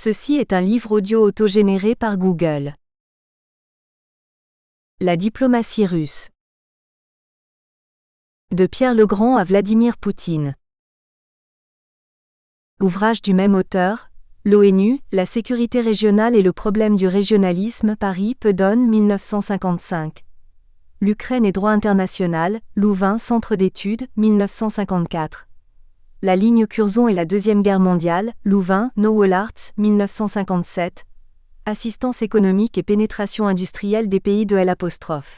Ceci est un livre audio autogénéré par Google. La diplomatie russe. De Pierre Legrand à Vladimir Poutine. Ouvrage du même auteur, l'ONU, la sécurité régionale et le problème du régionalisme, Paris, Pedone, 1955. L'Ukraine et droit international, Louvain, Centre d'études, 1954. La ligne Curzon et la Deuxième Guerre mondiale, Louvain, Nowell Arts, 1957. Assistance économique et pénétration industrielle des pays de L'.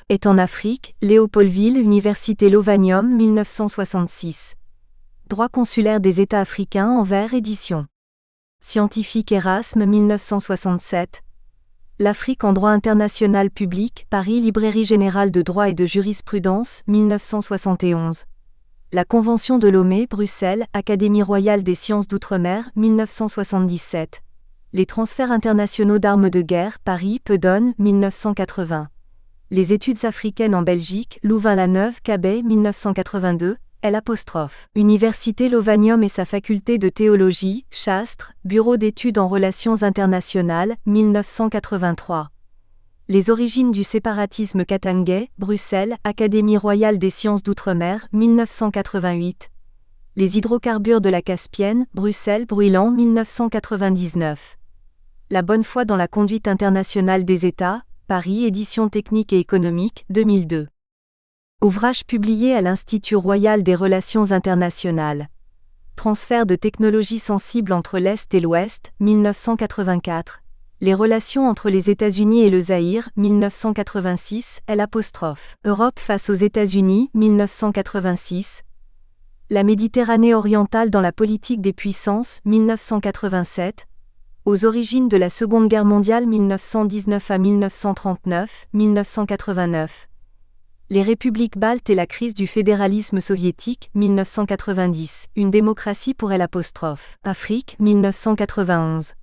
Est en Afrique, Léopoldville, Université Lovanium, 1966. Droit consulaire des États africains, Anvers, édition. Scientifique Erasme, 1967. L'Afrique en droit international public, Paris, Librairie générale de droit et de jurisprudence, 1971. La Convention de Lomé, Bruxelles, Académie royale des sciences d'outre-mer, 1977. Les transferts internationaux d'armes de guerre, Paris, Pedone, 1980. Les études africaines en Belgique, Louvain-la-Neuve, Cabet, 1982, L'. Université Lovanium et sa faculté de théologie, Chastres, Bureau d'études en relations internationales, 1983. Les origines du séparatisme katangais, Bruxelles, Académie royale des sciences d'outre-mer, 1988. Les hydrocarbures de la Caspienne, Bruxelles, Bruylant, 1999. La bonne foi dans la conduite internationale des États, Paris, édition technique et économique, 2002. Ouvrage publié à l'Institut royal des relations internationales. Transfert de technologies sensibles entre l'Est et l'Ouest, 1984. Les relations entre les États-Unis et le Zaïre, 1986, L'. Europe face aux États-Unis, 1986. La Méditerranée orientale dans la politique des puissances, 1987. Aux origines de la Seconde Guerre mondiale 1919 à 1939, 1989. Les républiques baltes et la crise du fédéralisme soviétique, 1990. Une démocratie pour L'. Afrique, 1991.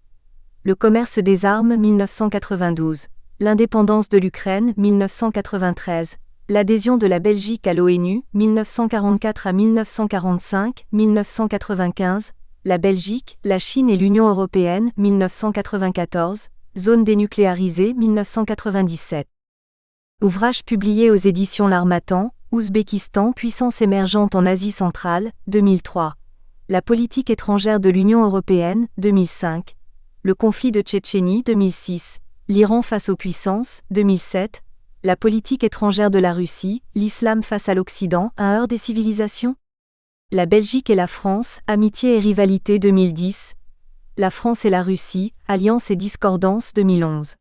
Le commerce des armes, 1992. L'indépendance de l'Ukraine, 1993. L'adhésion de la Belgique à l'ONU, 1944 à 1945, 1995. La Belgique, la Chine et l'Union européenne, 1994. Zone dénucléarisée, 1997. Ouvrage publié aux éditions L'Harmattan, Ouzbékistan, puissance émergente en Asie centrale, 2003. La politique étrangère de l'Union européenne, 2005. Le conflit de Tchétchénie, 2006. L'Iran face aux puissances, 2007. La politique étrangère de la Russie, l'islam face à l'Occident, un heurt des civilisations. La Belgique et la France, amitié et rivalité, 2010. La France et la Russie, alliance et discordance, 2011.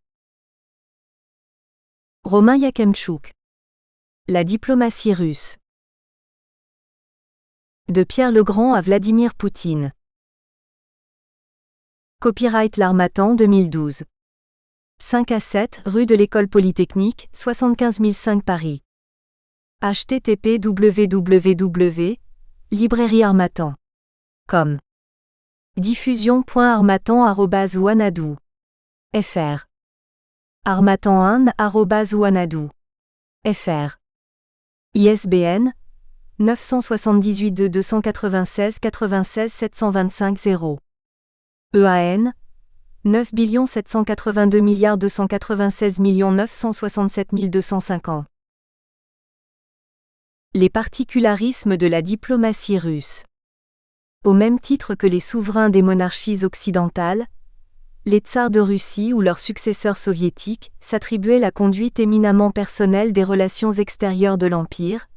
Romain Yakemtchouk. La diplomatie russe. De Pierre Legrand à Vladimir Poutine. Copyright L'Harmattan 2012. 5 à 7, rue de l'École Polytechnique, 75 005 Paris. http://librairieharmattan.com. Diffusion.harmattan@wanadoo.fr. harmattan1@wanadoo.fr. ISBN 978 296 96 725 0. EAN 9 782 296 967 250. Les particularismes de la diplomatie russe. Au même titre que les souverains des monarchies occidentales, les tsars de Russie ou leurs successeurs soviétiques s'attribuaient la conduite éminemment personnelle des relations extérieures de l'Empire,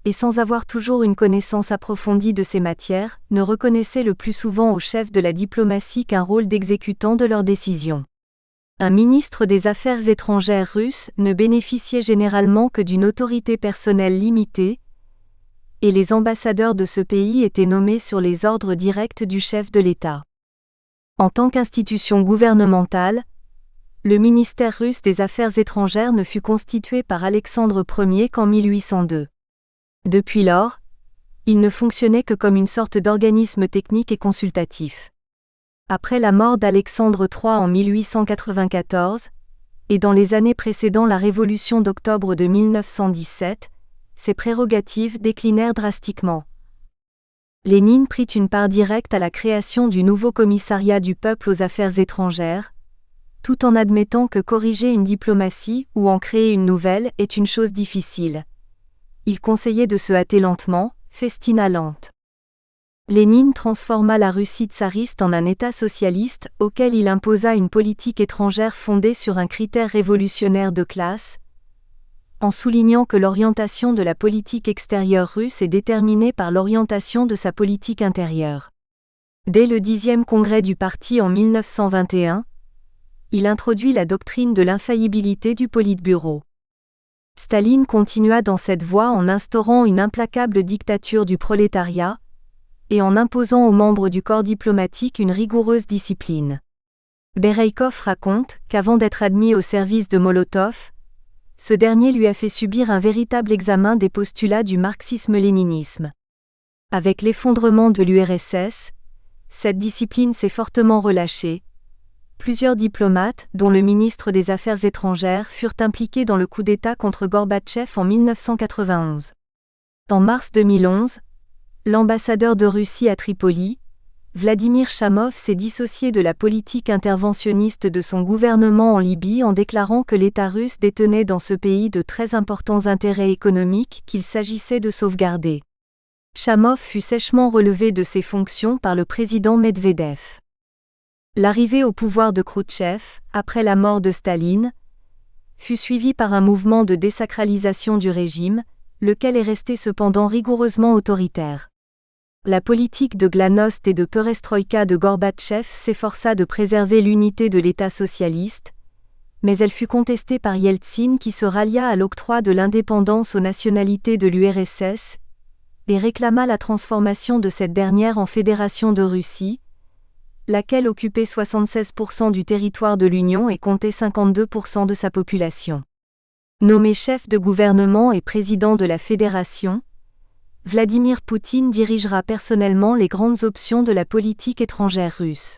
et sans avoir toujours une connaissance approfondie de ces matières, ne reconnaissaient le plus souvent aux chefs de la diplomatie qu'un rôle d'exécutant de leurs décisions. Un ministre des Affaires étrangères russe ne bénéficiait généralement que d'une autorité personnelle limitée, et les ambassadeurs de ce pays étaient nommés sur les ordres directs du chef de l'État. En tant qu'institution gouvernementale, le ministère russe des Affaires étrangères ne fut constitué par Alexandre Ier qu'en 1802. Depuis lors, il ne fonctionnait que comme une sorte d'organisme technique et consultatif. Après la mort d'Alexandre III en 1894, et dans les années précédant la Révolution d'octobre de 1917, ses prérogatives déclinèrent drastiquement. Lénine prit une part directe à la création du nouveau commissariat du peuple aux affaires étrangères, tout en admettant que corriger une diplomatie ou en créer une nouvelle est une chose difficile. Il conseillait de se hâter lentement, festina lente. Lénine transforma la Russie tsariste en un État socialiste auquel il imposa une politique étrangère fondée sur un critère révolutionnaire de classe, en soulignant que l'orientation de la politique extérieure russe est déterminée par l'orientation de sa politique intérieure. Dès le 10e congrès du parti en 1921, il introduit la doctrine de l'infaillibilité du Politburo. Staline continua dans cette voie en instaurant une implacable dictature du prolétariat et en imposant aux membres du corps diplomatique une rigoureuse discipline. Bereïkov raconte qu'avant d'être admis au service de Molotov, ce dernier lui a fait subir un véritable examen des postulats du marxisme-léninisme. Avec l'effondrement de l'URSS, cette discipline s'est fortement relâchée. Plusieurs diplomates, dont le ministre des Affaires étrangères, furent impliqués dans le coup d'État contre Gorbatchev en 1991. En mars 2011, l'ambassadeur de Russie à Tripoli, Vladimir Chamov, s'est dissocié de la politique interventionniste de son gouvernement en Libye en déclarant que l'État russe détenait dans ce pays de très importants intérêts économiques qu'il s'agissait de sauvegarder. Chamov fut sèchement relevé de ses fonctions par le président Medvedev. L'arrivée au pouvoir de Khrouchtchev, après la mort de Staline, fut suivie par un mouvement de désacralisation du régime, lequel est resté cependant rigoureusement autoritaire. La politique de glasnost et de perestroïka de Gorbatchev s'efforça de préserver l'unité de l'État socialiste, mais elle fut contestée par Yeltsin qui se rallia à l'octroi de l'indépendance aux nationalités de l'URSS et réclama la transformation de cette dernière en Fédération de Russie, laquelle occupait 76% du territoire de l'Union et comptait 52% de sa population. Nommé chef de gouvernement et président de la Fédération, Vladimir Poutine dirigera personnellement les grandes options de la politique étrangère russe.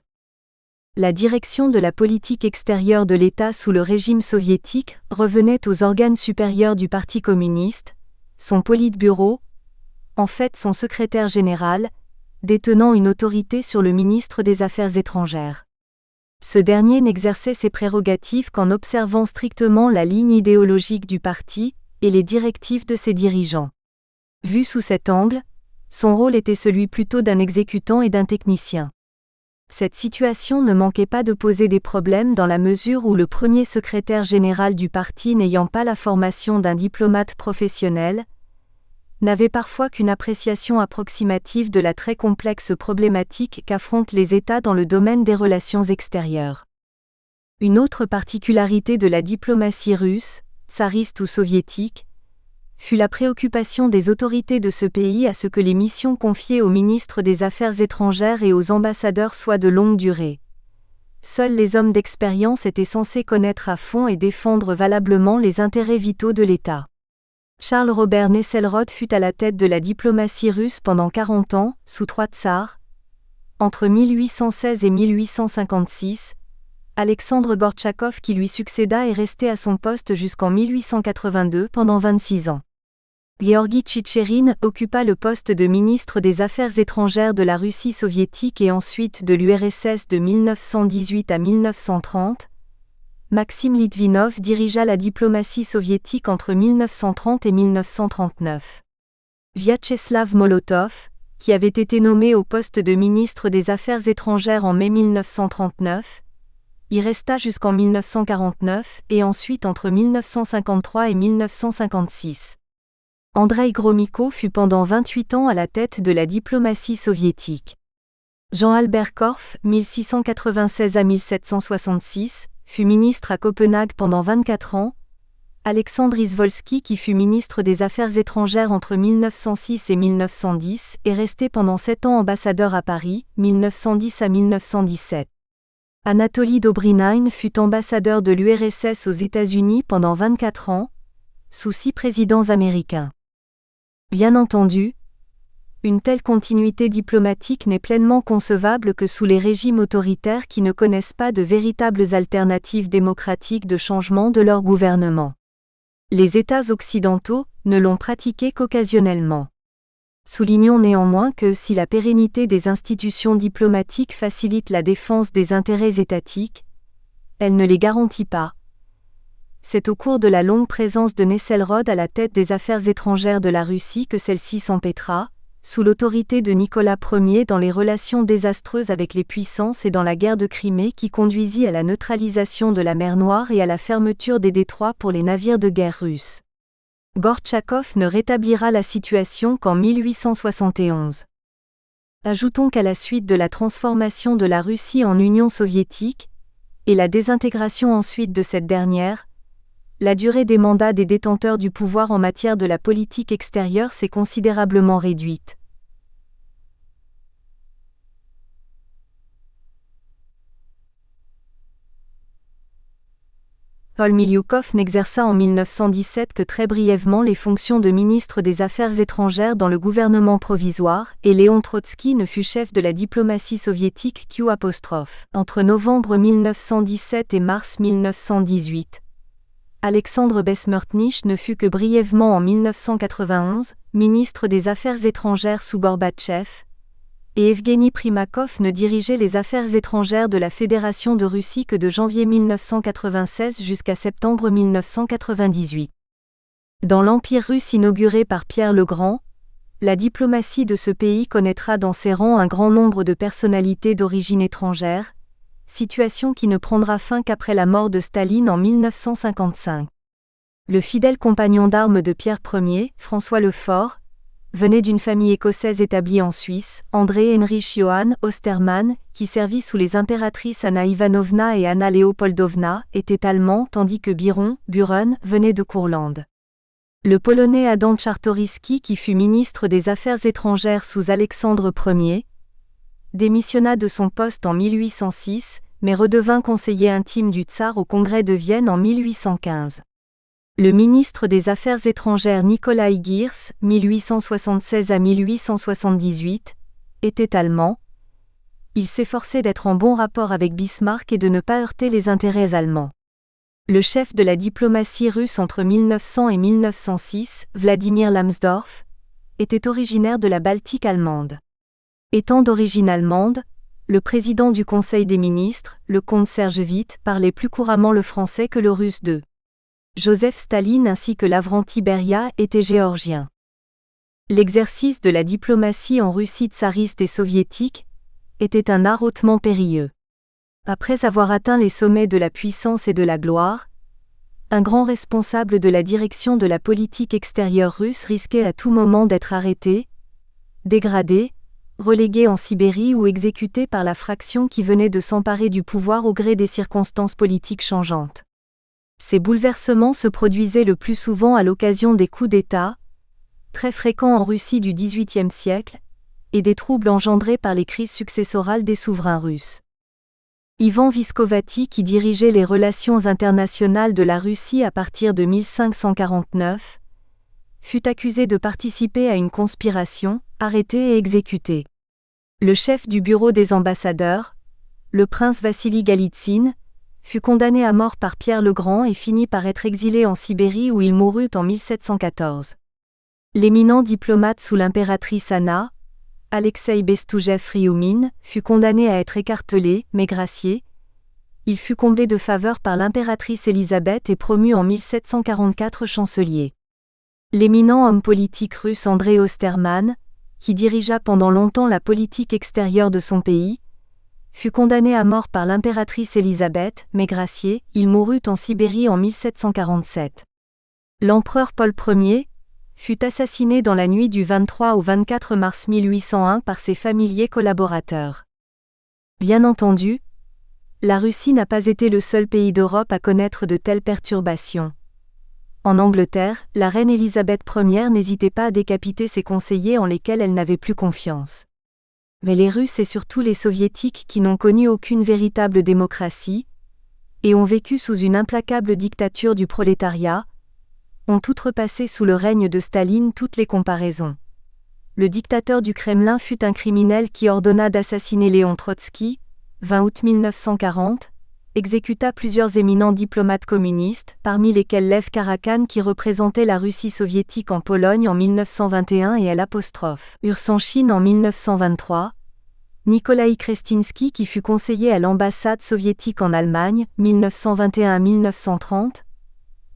La direction de la politique extérieure de l'État sous le régime soviétique revenait aux organes supérieurs du Parti communiste, son Politburo, en fait son secrétaire général, détenant une autorité sur le ministre des Affaires étrangères. Ce dernier n'exerçait ses prérogatives qu'en observant strictement la ligne idéologique du parti et les directives de ses dirigeants. Vu sous cet angle, son rôle était celui plutôt d'un exécutant et d'un technicien. Cette situation ne manquait pas de poser des problèmes dans la mesure où le premier secrétaire général du parti, n'ayant pas la formation d'un diplomate professionnel, n'avait parfois qu'une appréciation approximative de la très complexe problématique qu'affrontent les États dans le domaine des relations extérieures. Une autre particularité de la diplomatie russe, tsariste ou soviétique, fut la préoccupation des autorités de ce pays à ce que les missions confiées aux ministres des Affaires étrangères et aux ambassadeurs soient de longue durée. Seuls les hommes d'expérience étaient censés connaître à fond et défendre valablement les intérêts vitaux de l'État. Charles Robert Nesselrode fut à la tête de la diplomatie russe pendant 40 ans, sous 3 tsars. Entre 1816 et 1856, Alexandre Gortchakov qui lui succéda est resté à son poste jusqu'en 1882 pendant 26 ans. Georgi Tchitcherine occupa le poste de ministre des Affaires étrangères de la Russie soviétique et ensuite de l'URSS de 1918 à 1930. Maxime Litvinov dirigea la diplomatie soviétique entre 1930 et 1939. Vyacheslav Molotov, qui avait été nommé au poste de ministre des Affaires étrangères en mai 1939, y resta jusqu'en 1949 et ensuite entre 1953 et 1956. Andreï Gromyko fut pendant 28 ans à la tête de la diplomatie soviétique. Jean-Albert Korff, 1696 à 1766, fut ministre à Copenhague pendant 24 ans. Alexandre Izvolsky qui fut ministre des Affaires étrangères entre 1906 et 1910 est resté pendant 7 ans ambassadeur à Paris, 1910 à 1917. Anatoly Dobrynin fut ambassadeur de l'URSS aux États-Unis pendant 24 ans, sous 6 présidents américains. Bien entendu, une telle continuité diplomatique n'est pleinement concevable que sous les régimes autoritaires qui ne connaissent pas de véritables alternatives démocratiques de changement de leur gouvernement. Les États occidentaux ne l'ont pratiquée qu'occasionnellement. Soulignons néanmoins que si la pérennité des institutions diplomatiques facilite la défense des intérêts étatiques, elle ne les garantit pas. C'est au cours de la longue présence de Nesselrode à la tête des affaires étrangères de la Russie que celle-ci s'empêtra, sous l'autorité de Nicolas Ier dans les relations désastreuses avec les puissances et dans la guerre de Crimée qui conduisit à la neutralisation de la mer Noire et à la fermeture des détroits pour les navires de guerre russes. Gortchakov ne rétablira la situation qu'en 1871. Ajoutons qu'à la suite de la transformation de la Russie en Union soviétique, et la désintégration ensuite de cette dernière, la durée des mandats des détenteurs du pouvoir en matière de la politique extérieure s'est considérablement réduite. Paul Miliukov n'exerça en 1917 que très brièvement les fonctions de ministre des Affaires étrangères dans le gouvernement provisoire, et Léon Trotsky ne fut chef de la diplomatie soviétique qu'U'. Entre novembre 1917 et mars 1918. Alexandre Besmertnich ne fut que brièvement en 1991 ministre des Affaires étrangères sous Gorbatchev, et Evgeny Primakov ne dirigeait les affaires étrangères de la Fédération de Russie que de janvier 1996 jusqu'à septembre 1998. Dans l'Empire russe inauguré par Pierre le Grand, la diplomatie de ce pays connaîtra dans ses rangs un grand nombre de personnalités d'origine étrangère, situation qui ne prendra fin qu'après la mort de Staline en 1955. Le fidèle compagnon d'armes de Pierre Ier, François le Fort, venait d'une famille écossaise établie en Suisse, André Heinrich Johann Ostermann, qui servit sous les impératrices Anna Ivanovna et Anna Léopoldovna, était allemand tandis que Buren, venait de Courlande. Le Polonais Adam Czartoryski qui fut ministre des Affaires étrangères sous Alexandre Ier, démissionna de son poste en 1806, mais redevint conseiller intime du tsar au congrès de Vienne en 1815. Le ministre des Affaires étrangères Nikolai Girs, 1876 à 1878, était allemand. Il s'efforçait d'être en bon rapport avec Bismarck et de ne pas heurter les intérêts allemands. Le chef de la diplomatie russe entre 1900 et 1906, Vladimir Lambsdorff, était originaire de la Baltique allemande. Étant d'origine allemande, le président du Conseil des ministres, le comte Serge Witte, parlait plus couramment le français que le russe de Joseph Staline ainsi que Lavrenti Beria étaient géorgiens. L'exercice de la diplomatie en Russie tsariste et soviétique était un art hautement périlleux. Après avoir atteint les sommets de la puissance et de la gloire, un grand responsable de la direction de la politique extérieure russe risquait à tout moment d'être arrêté, dégradé, relégué en Sibérie ou exécuté par la fraction qui venait de s'emparer du pouvoir au gré des circonstances politiques changeantes. Ces bouleversements se produisaient le plus souvent à l'occasion des coups d'État, très fréquents en Russie du XVIIIe siècle, et des troubles engendrés par les crises successorales des souverains russes. Ivan Viskovati, qui dirigeait les relations internationales de la Russie à partir de 1549, fut accusé de participer à une conspiration, arrêté et exécuté. Le chef du bureau des ambassadeurs, le prince Vassili Galitsine, fut condamné à mort par Pierre le Grand et finit par être exilé en Sibérie où il mourut en 1714. L'éminent diplomate sous l'impératrice Anna, Alexei Bestoujev-Ryoumin, fut condamné à être écartelé, mais gracié. Il fut comblé de faveurs par l'impératrice Élisabeth et promu en 1744 chancelier. L'éminent homme politique russe André Ostermann, qui dirigea pendant longtemps la politique extérieure de son pays, fut condamné à mort par l'impératrice Élisabeth, mais gracié, il mourut en Sibérie en 1747. L'empereur Paul Ier fut assassiné dans la nuit du 23 au 24 mars 1801 par ses familiers collaborateurs. Bien entendu, la Russie n'a pas été le seul pays d'Europe à connaître de telles perturbations. En Angleterre, la reine Élisabeth Ier n'hésitait pas à décapiter ses conseillers en lesquels elle n'avait plus confiance. Mais les Russes et surtout les Soviétiques qui n'ont connu aucune véritable démocratie, et ont vécu sous une implacable dictature du prolétariat, ont outrepassé sous le règne de Staline toutes les comparaisons. Le dictateur du Kremlin fut un criminel qui ordonna d'assassiner Léon Trotsky, 20 août 1940, exécuta plusieurs éminents diplomates communistes, parmi lesquels Lev Karakan qui représentait la Russie soviétique en Pologne en 1921 et URSS en Chine en 1923, Nikolaï Krestinsky qui fut conseiller à l'ambassade soviétique en Allemagne, 1921 à 1930,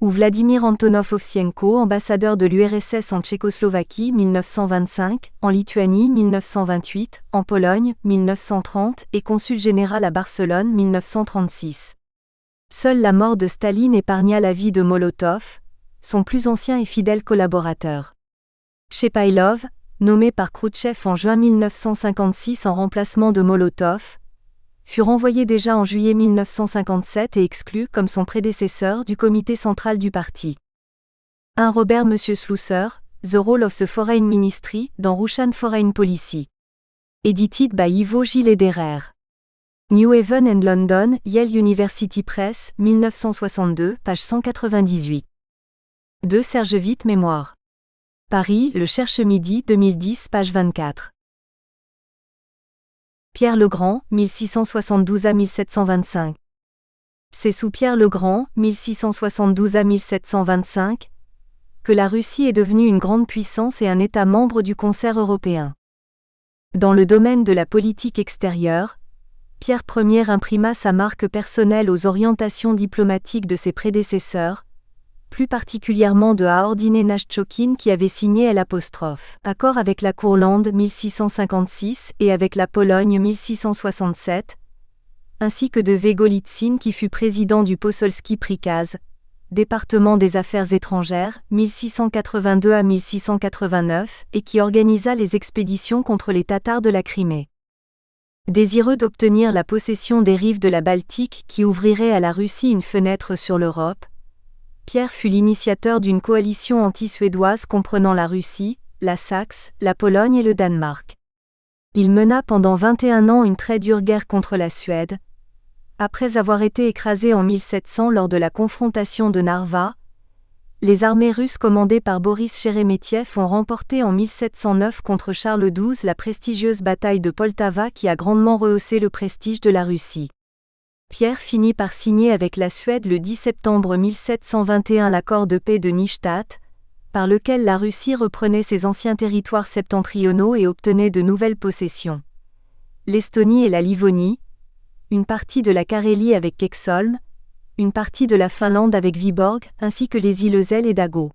ou Vladimir Antonov Ovsienko, ambassadeur de l'URSS en Tchécoslovaquie 1925, en Lituanie 1928, en Pologne 1930 et consul général à Barcelone 1936. Seule la mort de Staline épargna la vie de Molotov, son plus ancien et fidèle collaborateur. Chepailov, nommé par Khrouchtchev en juin 1956 en remplacement de Molotov, fut renvoyé déjà en juillet 1957 et exclu, comme son prédécesseur, du comité central du parti. 1 Robert M. Slusser, The Role of the Foreign Ministry, dans Russian Foreign Policy. Edited by Ivo G. Lederer. New Haven and London, Yale University Press, 1962, page 198. 2 Serge Witte Mémoire. Paris, Le Cherche-Midi, 2010, page 24. Pierre le Grand, 1672 à 1725. C'est sous Pierre le Grand, 1672 à 1725, que la Russie est devenue une grande puissance et un État membre du concert européen. Dans le domaine de la politique extérieure, Pierre Ier imprima sa marque personnelle aux orientations diplomatiques de ses prédécesseurs, plus particulièrement de Haordine Nashchokin qui avait signé l'accord avec la Courlande 1656 et avec la Pologne 1667, ainsi que de V. Golitsyn qui fut président du Posolski Prikaz, département des affaires étrangères, 1682 à 1689, et qui organisa les expéditions contre les Tatars de la Crimée. Désireux d'obtenir la possession des rives de la Baltique qui ouvrirait à la Russie une fenêtre sur l'Europe, Pierre fut l'initiateur d'une coalition anti-suédoise comprenant la Russie, la Saxe, la Pologne et le Danemark. Il mena pendant 21 ans une très dure guerre contre la Suède. Après avoir été écrasé en 1700 lors de la confrontation de Narva, les armées russes commandées par Boris Cheremetiev ont remporté en 1709 contre Charles XII la prestigieuse bataille de Poltava qui a grandement rehaussé le prestige de la Russie. Pierre finit par signer avec la Suède le 10 septembre 1721 l'accord de paix de Nystadt, par lequel la Russie reprenait ses anciens territoires septentrionaux et obtenait de nouvelles possessions. L'Estonie et la Livonie, une partie de la Carélie avec Kexholm, une partie de la Finlande avec Viborg, ainsi que les îles Zelle et Dago.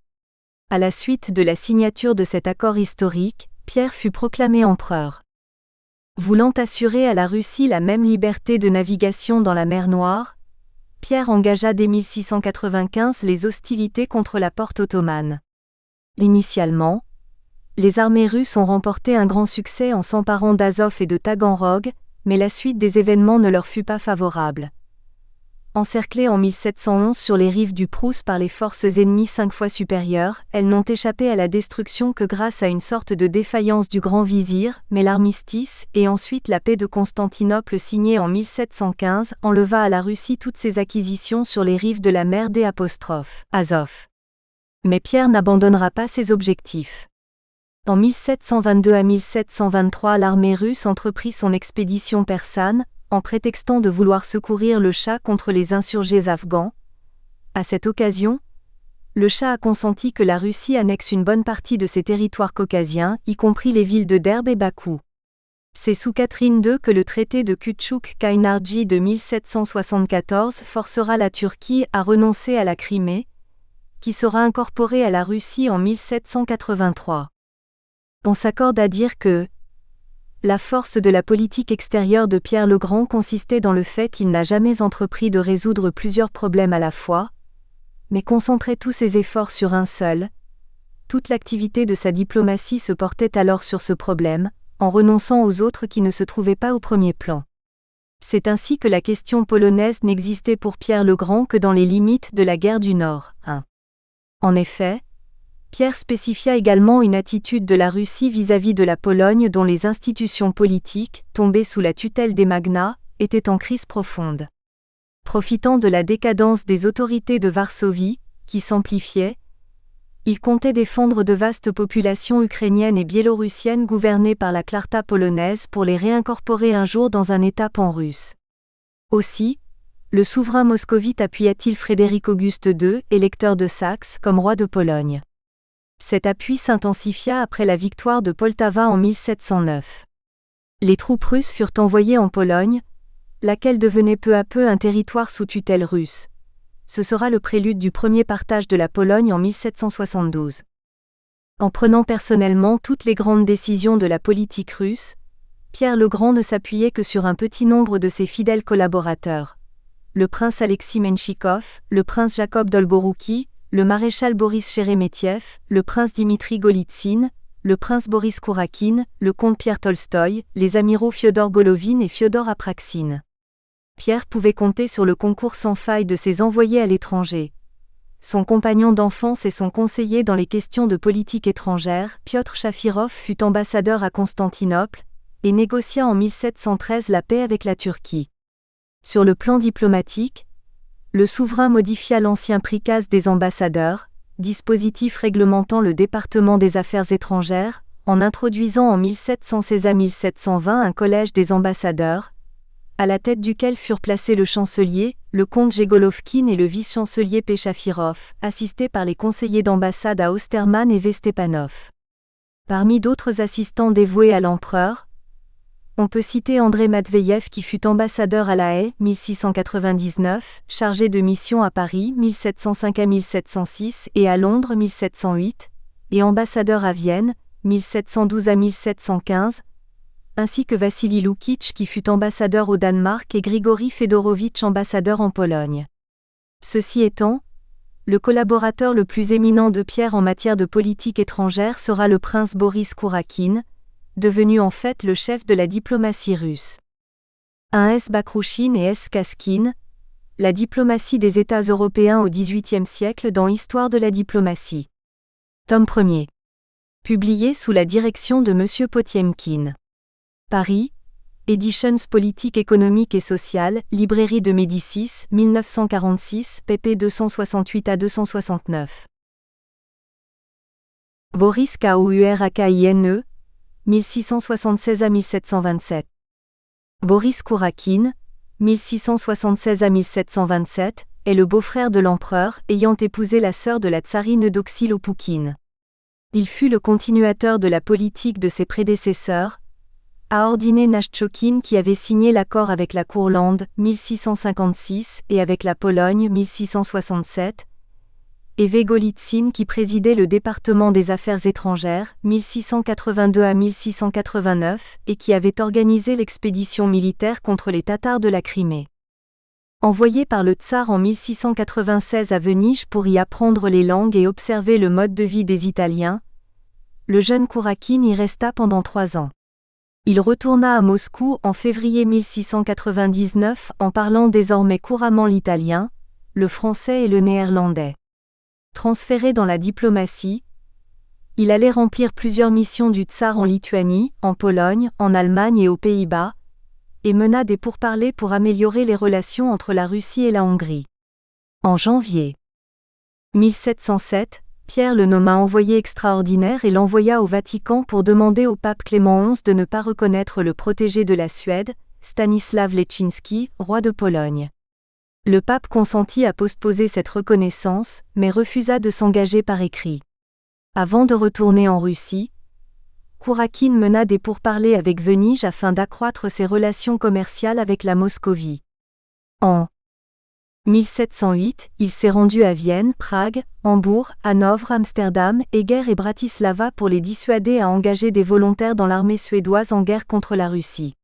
À la suite de la signature de cet accord historique, Pierre fut proclamé empereur. Voulant assurer à la Russie la même liberté de navigation dans la mer Noire, Pierre engagea dès 1695 les hostilités contre la porte ottomane. Initialement, les armées russes ont remporté un grand succès en s'emparant d'Azov et de Taganrog, mais la suite des événements ne leur fut pas favorable. Encerclées en 1711 sur les rives du Prouss par les forces ennemies 5 fois supérieures, elles n'ont échappé à la destruction que grâce à une sorte de défaillance du grand vizir, mais l'armistice, et ensuite la paix de Constantinople signée en 1715, enleva à la Russie toutes ses acquisitions sur les rives de la mer d'Azov. Mais Pierre n'abandonnera pas ses objectifs. En 1722 à 1723, l'armée russe entreprit son expédition persane, en prétextant de vouloir secourir le Shah contre les insurgés afghans. À cette occasion, le Shah a consenti que la Russie annexe une bonne partie de ses territoires caucasiens, y compris les villes de Derbe et Bakou. C'est sous Catherine II que le traité de Küçük-Kaynarca de 1774 forcera la Turquie à renoncer à la Crimée, qui sera incorporée à la Russie en 1783. On s'accorde à dire que la force de la politique extérieure de Pierre le Grand consistait dans le fait qu'il n'a jamais entrepris de résoudre plusieurs problèmes à la fois, mais concentrait tous ses efforts sur un seul. Toute l'activité de sa diplomatie se portait alors sur ce problème, en renonçant aux autres qui ne se trouvaient pas au premier plan. C'est ainsi que la question polonaise n'existait pour Pierre le Grand que dans les limites de la guerre du Nord. 1. En effet, Pierre spécifia également une attitude de la Russie vis-à-vis de la Pologne dont les institutions politiques, tombées sous la tutelle des magnats, étaient en crise profonde. Profitant de la décadence des autorités de Varsovie, qui s'amplifiait, il comptait défendre de vastes populations ukrainiennes et biélorussiennes gouvernées par la Clarta polonaise pour les réincorporer un jour dans un État pan-russe. Aussi, Le souverain moscovite appuya-t-il Frédéric Auguste II, électeur de Saxe, comme roi de Pologne? Cet appui s'intensifia après la victoire de Poltava en 1709. Les troupes russes furent envoyées en Pologne, laquelle devenait peu à peu un territoire sous tutelle russe. Ce sera le prélude du premier partage de la Pologne en 1772. En prenant personnellement toutes les grandes décisions de la politique russe, Pierre le Grand ne s'appuyait que sur un petit nombre de ses fidèles collaborateurs. Le prince Alexis Menchikov, le prince Jacob Dolgorouki, le maréchal Boris Sheremetyev, le prince Dimitri Golitsyn, le prince Boris Kourakine, le comte Pierre Tolstoï, les amiraux Fyodor Golovin et Fyodor Apraksin. Pierre pouvait compter sur le concours sans faille de ses envoyés à l'étranger. Son compagnon d'enfance et son conseiller dans les questions de politique étrangère, Piotr Shafirov fut ambassadeur à Constantinople, et négocia en 1713 la paix avec la Turquie. Sur le plan diplomatique, le souverain modifia l'ancien prikaz des ambassadeurs, dispositif réglementant le département des affaires étrangères, en introduisant en 1716 à 1720 un collège des ambassadeurs, à la tête duquel furent placés le chancelier, le comte Jegolovkin et le vice-chancelier Péchafirov, assistés par les conseillers d'ambassade à Osterman et Vestepanov. Parmi d'autres assistants dévoués à l'empereur, on peut citer André Matveyev qui fut ambassadeur à La Haye, 1699, chargé de mission à Paris, 1705 à 1706 et à Londres, 1708, et ambassadeur à Vienne, 1712 à 1715, ainsi que Vassili Loukitch qui fut ambassadeur au Danemark et Grigori Fedorovitch ambassadeur en Pologne. Ceci étant, le collaborateur le plus éminent de Pierre en matière de politique étrangère sera le prince Boris Kourakine, devenu en fait le chef de la diplomatie russe. Un S. Bakrouchine et S. Kaskine, la diplomatie des États européens au XVIIIe siècle dans Histoire de la diplomatie. Tome 1er. Publié sous la direction de M. Potiemkin. Paris, Editions Politique économique et sociale, Librairie de Médicis, 1946, pp 268 à 269. Boris Kourakine, 1676 à 1727. Boris Kourakine, 1676 à 1727, est le beau-frère de l'empereur, ayant épousé la sœur de la tsarine Eudoxie Lopoukine. Il fut le continuateur de la politique de ses prédécesseurs, Aordine Nashchokine qui avait signé l'accord avec la Courlande, 1656, et avec la Pologne, 1667, et V. Golitsyn qui présidait le département des affaires étrangères, 1682 à 1689, et qui avait organisé l'expédition militaire contre les Tatars de la Crimée. Envoyé par le tsar en 1696 à Venise pour y apprendre les langues et observer le mode de vie des Italiens, le jeune Kourakine y resta pendant 3 ans. Il retourna à Moscou en février 1699 en parlant désormais couramment l'italien, le français et le néerlandais. Transféré dans la diplomatie, il allait remplir plusieurs missions du tsar en Lituanie, en Pologne, en Allemagne et aux Pays-Bas, et mena des pourparlers pour améliorer les relations entre la Russie et la Hongrie. En janvier 1707, Pierre le nomma envoyé extraordinaire et l'envoya au Vatican pour demander au pape Clément XI de ne pas reconnaître le protégé de la Suède, Stanisław Leszczyński, roi de Pologne. Le pape consentit à postposer cette reconnaissance, mais refusa de s'engager par écrit. Avant de retourner en Russie, Kourakine mena des pourparlers avec Venise afin d'accroître ses relations commerciales avec la Moscovie. En 1708, il s'est rendu à Vienne, Prague, Hambourg, Hanovre, Amsterdam, Eger et Bratislava pour les dissuader à engager des volontaires dans l'armée suédoise en guerre contre la Russie.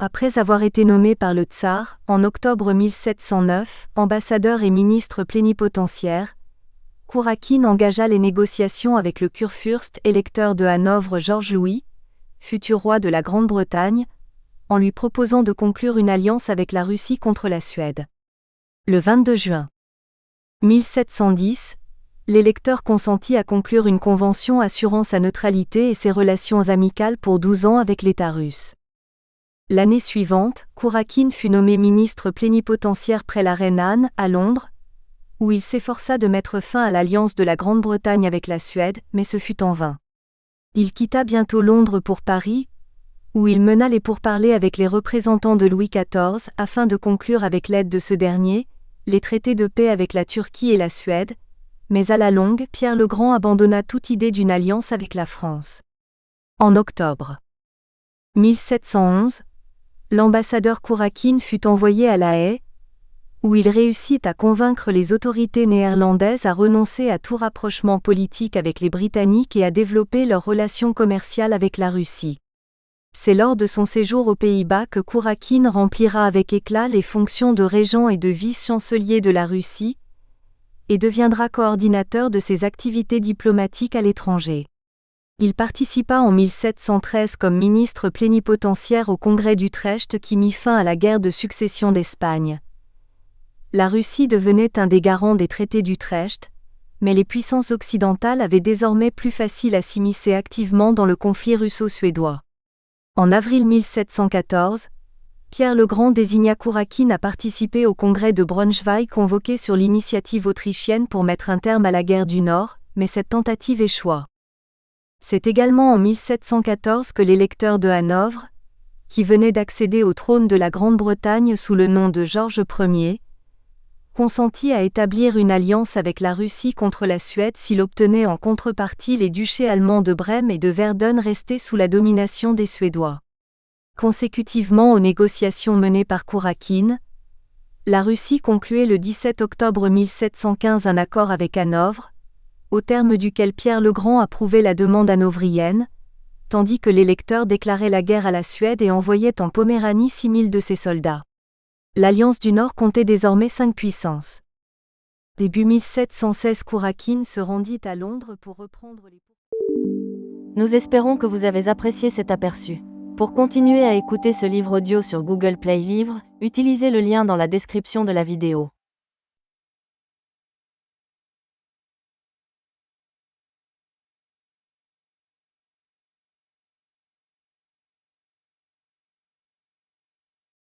Après avoir été nommé par le tsar, en octobre 1709, ambassadeur et ministre plénipotentiaire, Kourakine engagea les négociations avec le kurfürst électeur de Hanovre Georges-Louis, futur roi de la Grande-Bretagne, en lui proposant de conclure une alliance avec la Russie contre la Suède. Le 22 juin 1710, l'électeur consentit à conclure une convention assurant sa neutralité et ses relations amicales pour 12 ans avec l'État russe. L'année suivante, Kourakine fut nommé ministre plénipotentiaire près la reine Anne, à Londres, où il s'efforça de mettre fin à l'alliance de la Grande-Bretagne avec la Suède, mais ce fut en vain. Il quitta bientôt Londres pour Paris, où il mena les pourparlers avec les représentants de Louis XIV afin de conclure avec l'aide de ce dernier les traités de paix avec la Turquie et la Suède, mais à la longue, Pierre le Grand abandonna toute idée d'une alliance avec la France. En octobre 1711, l'ambassadeur Kourakine fut envoyé à La Haye, où il réussit à convaincre les autorités néerlandaises à renoncer à tout rapprochement politique avec les Britanniques et à développer leurs relations commerciales avec la Russie. C'est lors de son séjour aux Pays-Bas que Kourakine remplira avec éclat les fonctions de régent et de vice-chancelier de la Russie, et deviendra coordinateur de ses activités diplomatiques à l'étranger. Il participa en 1713 comme ministre plénipotentiaire au Congrès d'Utrecht qui mit fin à la guerre de succession d'Espagne. La Russie devenait un des garants des traités d'Utrecht, mais les puissances occidentales avaient désormais plus facile à s'immiscer activement dans le conflit russo-suédois. En avril 1714, Pierre le Grand désigna Kourakine à participer au congrès de Braunschweig convoqué sur l'initiative autrichienne pour mettre un terme à la guerre du Nord, mais cette tentative échoua. C'est également en 1714 que l'électeur de Hanovre, qui venait d'accéder au trône de la Grande-Bretagne sous le nom de Georges Ier, consentit à établir une alliance avec la Russie contre la Suède s'il obtenait en contrepartie les duchés allemands de Brême et de Verdun restés sous la domination des Suédois. Consécutivement aux négociations menées par Kourakine, la Russie concluait le 17 octobre 1715 un accord avec Hanovre, au terme duquel Pierre le Grand approuvait la demande hanovrienne, tandis que l'électeur déclarait la guerre à la Suède et envoyait en Poméranie 6000 de ses soldats. L'Alliance du Nord comptait désormais 5 puissances. Début 1716, Kourakine se rendit à Londres pour reprendre les... Nous espérons que vous avez apprécié cet aperçu. Pour continuer à écouter ce livre audio sur Google Play Livres, utilisez le lien dans la description de la vidéo.